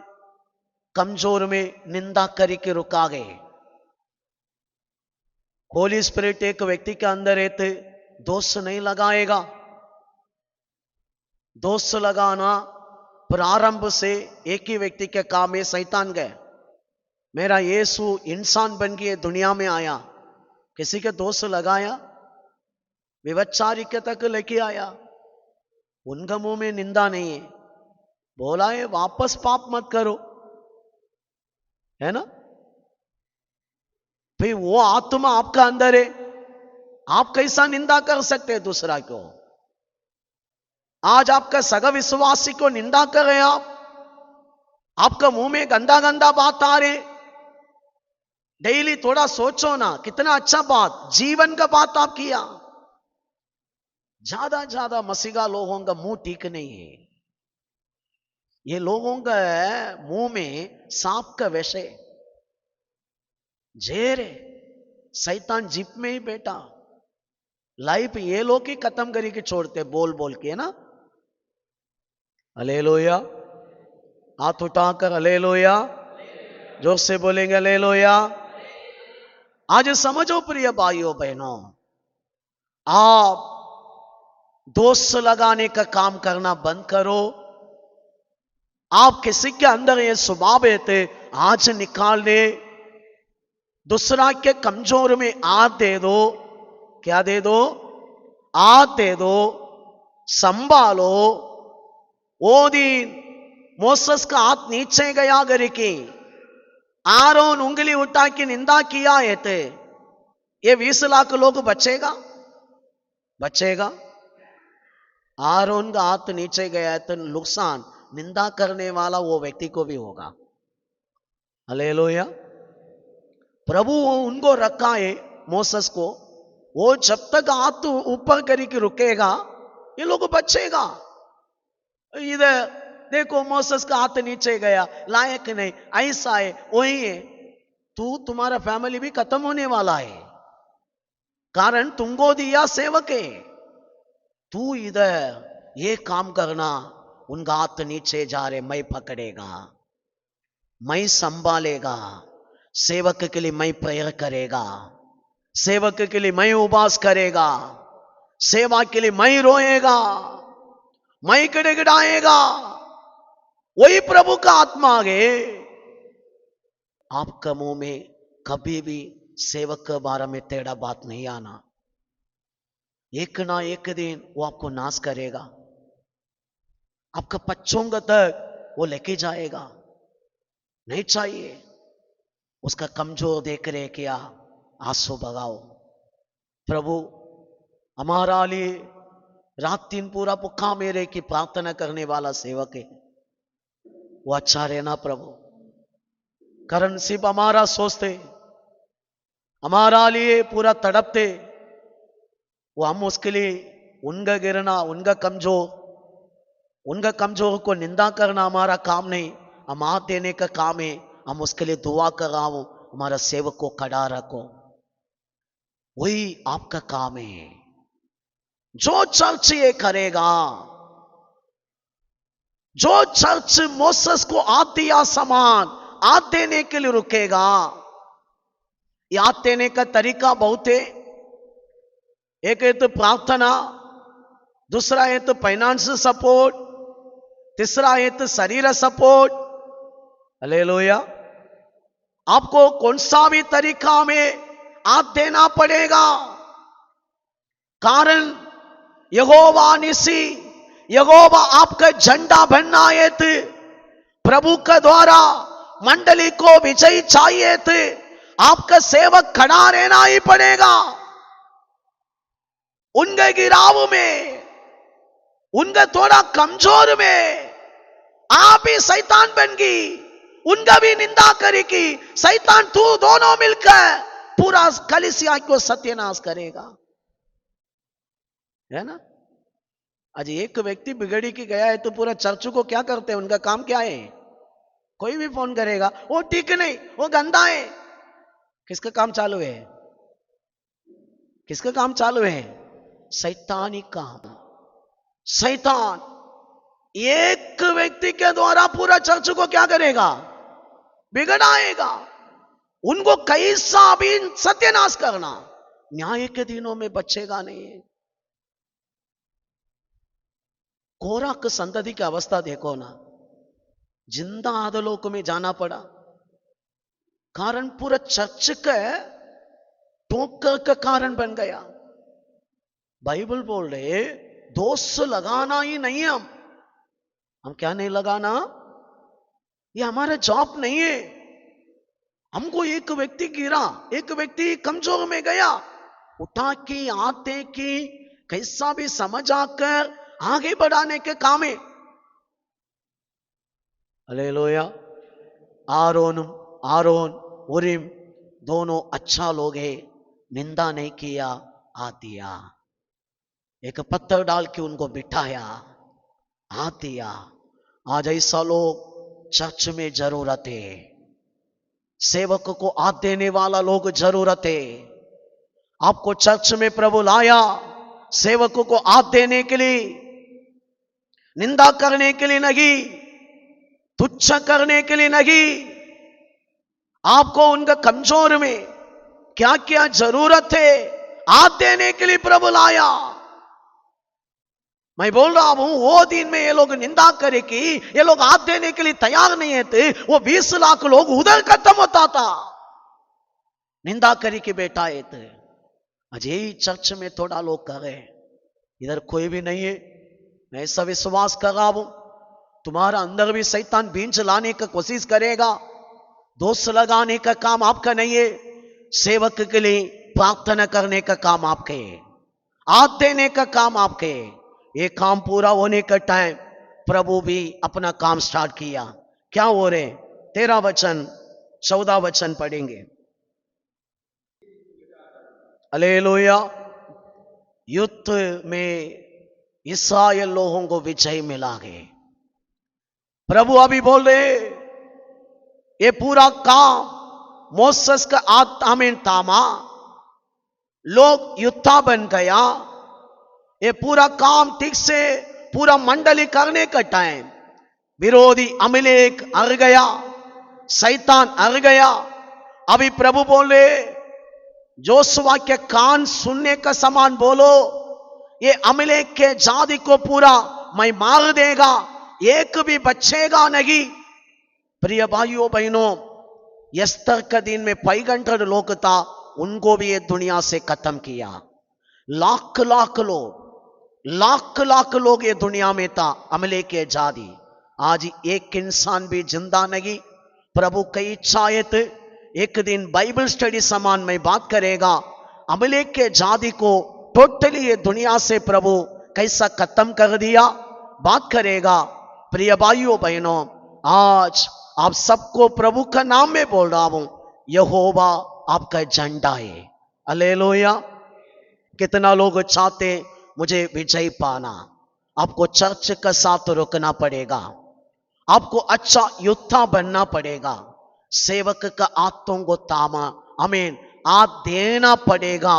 कमजोर में निंदा करके रुका गए। होली स्पिरिट एक व्यक्ति के अंदर रहते दोष नहीं लगाएगा। दोष लगाना प्रारंभ से एक ही व्यक्ति के काम में शैतान गए। मेरा यीशु इंसान बन के दुनिया में आया, किसी के दोष लगाया? व्यभिचारिक तक लेके आया, उनका मुंह में निंदा नहीं है, बोला है वापस पाप मत करो, है ना? फिर वो आत्मा आपका अंदर है, आप कैसा निंदा कर सकते हैं दूसरा को? आज आपका सगा विश्वासी को निंदा कर रहे आप, आपका मुंह में गंदा गंदा बात आ रहे। डेली थोड़ा सोचो ना, कितना अच्छा बात, जीवन का बात आप किया। ज्यादा मसीहा लोगों का मुंह ठीक नहीं है। ये लोगों का मुंह में सांप का वैसे जेर है, शैतान जिप में ही बैठा। लाइफ ये लोग ही खत्म करके छोड़ते बोल बोल के, है ना? हालेलुया। हाथ उठाकर हालेलुया, जोर से बोलेंगे हालेलुया। आज समझो प्रिय भाइयों बहनों, आप दोष लगाने का काम करना बंद करो। आप किसी के अंदर ये स्वभाव है आज निकाल दे। दूसरा के कमजोर में हाथ दे दो। क्या दे दो? हाथ दे दो, संभालो। वो दिन मोसेस का हाथ नीचे गया करके आरोन उंगली उठा के निंदा किया है तो ये 20 लाख लोग बचेगा? बचेगा? आरोन का हाथ नीचे गया है तो नुकसान निंदा करने वाला वो व्यक्ति को भी होगा। हालेलुया। प्रभु उनको रखा है मोसेस को, वो जब तक हाथ ऊपर करके रुकेगा ये लोग बचेगा। इधर देखो मोसेस का हाथ नीचे गया, लायक नहीं, ऐसा है वही है। तुम्हारा फैमिली भी खत्म होने वाला है, कारण तुमको दिया सेवक है। तू इधर ये काम करना, उनका हाथ नीचे जा रहे, मैं पकड़ेगा, मैं संभालेगा, सेवक के लिए मैं प्रेयर करेगा, सेवक के लिए मैं उपवास करेगा, सेवा के लिए मैं रोएगा, मैं गिड़गिड़ाएगा। वही प्रभु का आत्मा आगे आपका मुंह में कभी भी सेवक के बारे में टेढ़ा बात नहीं आना। एक ना एक दिन वो आपको नाश करेगा, आपका पच्चोंग तक वो लेके जाएगा। नहीं चाहिए उसका कमजोर देख रहे क्या आंसू बगाओ। प्रभु हमारा लिए रात दिन पूरा भूखा मेरे की प्रार्थना करने वाला सेवक है, वो अच्छा रहना प्रभु। कारण सिर्फ हमारा सोचते, हमारा लिए पूरा तड़पते, वो हम उसके लिए उनका गिरना, उनका कमजोर को निंदा करना हमारा काम नहीं, हम हाथ देने का काम है। हम उसके लिए दुआ कराओ, हमारा सेवक को खड़ा रखो, वही आपका काम है। जो चर्च ये करेगा, जो चर्च मोसेस को हाथ दिया समान हाथ देने के लिए रुकेगा। हाथ देने का तरीका बहुत है। एक है तो प्रार्थना, दूसरा है तो फाइनेंशियल सपोर्ट, तीसरा है तो शरीर सपोर्ट। हालेलुया। आपको कौन सा भी तरीका में हाथ देना पड़ेगा। कारण यहोवा निसी, यहोवा आपका झंडा बनना है थे, प्रभु के द्वारा मंडली को विजय चाहिए थे, आपका सेवक खड़ा रहना ही पड़ेगा। उनके गिराव में, उनका थोड़ा कमजोर में आप ही शैतान बन गई, उनका भी निंदा करेगी शैतान। तू दोनों मिलकर पूरा कलीसिया को सत्यानाश करेगा, है ना। आज एक व्यक्ति बिगड़ी की गया है तो पूरा चर्च को क्या करते हैं, उनका काम क्या है। कोई भी फोन करेगा वो ठीक नहीं, वो गंदा है। किसका काम चालू है, किसका काम चालू है। शैतानी काम। शैतान एक व्यक्ति के द्वारा पूरा चर्च को क्या करेगा, बिगड़ाएगा। उनको कैसा भी सत्यानाश करना, न्याय के दिनों में बचेगा नहीं। कोराह संतति की अवस्था देखो ना, जिंदा आदलोक में जाना पड़ा। कारण पूरा चर्च का टोकर का कारण बन गया। बाइबल बोल रहे दोष लगाना ही नहीं, हम क्या नहीं लगाना, ये हमारा जॉब नहीं है। हमको एक व्यक्ति गिरा, एक व्यक्ति कमजोर में गया, उठा के आते की कैसा भी समझ आकर आगे बढ़ाने के काम है। हालेलुया। आरोन उरीम दोनों अच्छा लोग है, निंदा नहीं किया, हाथ दिया। एक पत्थर डाल के उनको बिठाया, हाथ दिया। आज ऐसा लोग चर्च में जरूरत है। सेवक को हाथ देने वाला लोग जरूरत है। आपको चर्च में प्रभु लाया सेवक को हाथ देने के लिए, निंदा करने के लिए नहीं, तुच्छ करने के लिए नहीं। आपको उनका कमजोर में क्या क्या जरूरत है हाथ देने के लिए प्रभु लाया। मैं बोल रहा हूं वो दिन में ये लोग निंदा करे कि ये लोग हाथ देने के लिए तैयार नहीं है थे, वो 20 लाख लोग उधर खत्म होता था, निंदा करे कि बेटा ये थे। अजय चर्च में थोड़ा लोग कर रहे, इधर कोई भी नहीं है। मैं ऐसा विश्वास कर रहा हूं तुम्हारा अंदर भी शैतान बीज लाने का कोशिश करेगा। दोष लगाने का काम आपका नहीं है, सेवक के लिए प्रार्थना करने का काम आपके है, हाथ देने का काम आपके है। ये काम पूरा होने का टाइम प्रभु भी अपना काम स्टार्ट किया। क्या हो रहे 13 वचन 14 वचन पढ़ेंगे। हालेलुया। युद्ध में इस्राएल लोगों को विजय मिला है। प्रभु अभी बोल रहे ये पूरा काम मोसेस का आत्मा में थामा, लोग युद्धा बन गया। ये पूरा काम ठीक से पूरा मंडली करने का टाइम विरोधी अमिलेक हर गया, शैतान हर गया। अभी प्रभु बोले जोशुआ के कान सुनने का समान बोलो, ये अमिलेक के जाति को पूरा मैं मार देगा, एक भी बचेगा नहीं। प्रिय भाइयों बहनों, यस्तर के दिन में 500 लोग था, उनको भी ये दुनिया से खत्म किया। लाख लाख लोग ये दुनिया में था, अमले के जादी। आज एक इंसान भी जिंदा नहीं। प्रभु की इच्छायत एक दिन बाइबल स्टडी समान में बात करेगा, अमले के जादी को टोटली ये दुनिया से प्रभु कैसा खत्म कर दिया, बात करेगा। प्रिय भाइयों बहनों, आज आप सबको प्रभु का नाम में बोल रहा हूं, यहोवा आपका झंडा है। हालेलुया। कितना लोग चाहते मुझे विजय पाना। आपको चर्च का साथ रुकना पड़ेगा, आपको अच्छा योद्धा बनना पड़ेगा, सेवक का आत्मों को तामा आमीन आप देना पड़ेगा,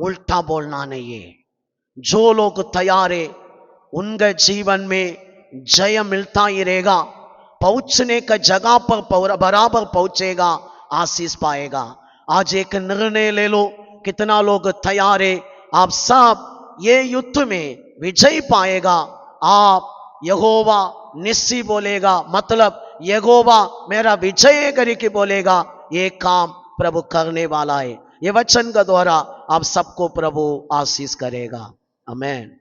उल्टा बोलना नहीं है। जो लोग तैयार है उनके जीवन में जय मिलता ही रहेगा, पहुंचने का जगह पर बराबर पहुंचेगा, आशीष पाएगा। आज एक निर्णय ले लो, कितना लोग तैयार है, आप सब ये युद्ध में विजय पाएगा। आप यहोवा निस्सी बोलेगा, मतलब यहोवा मेरा विजय करके बोलेगा, ये काम प्रभु करने वाला है। ये वचन का द्वारा आप सबको प्रभु आशीष करेगा। आमीन।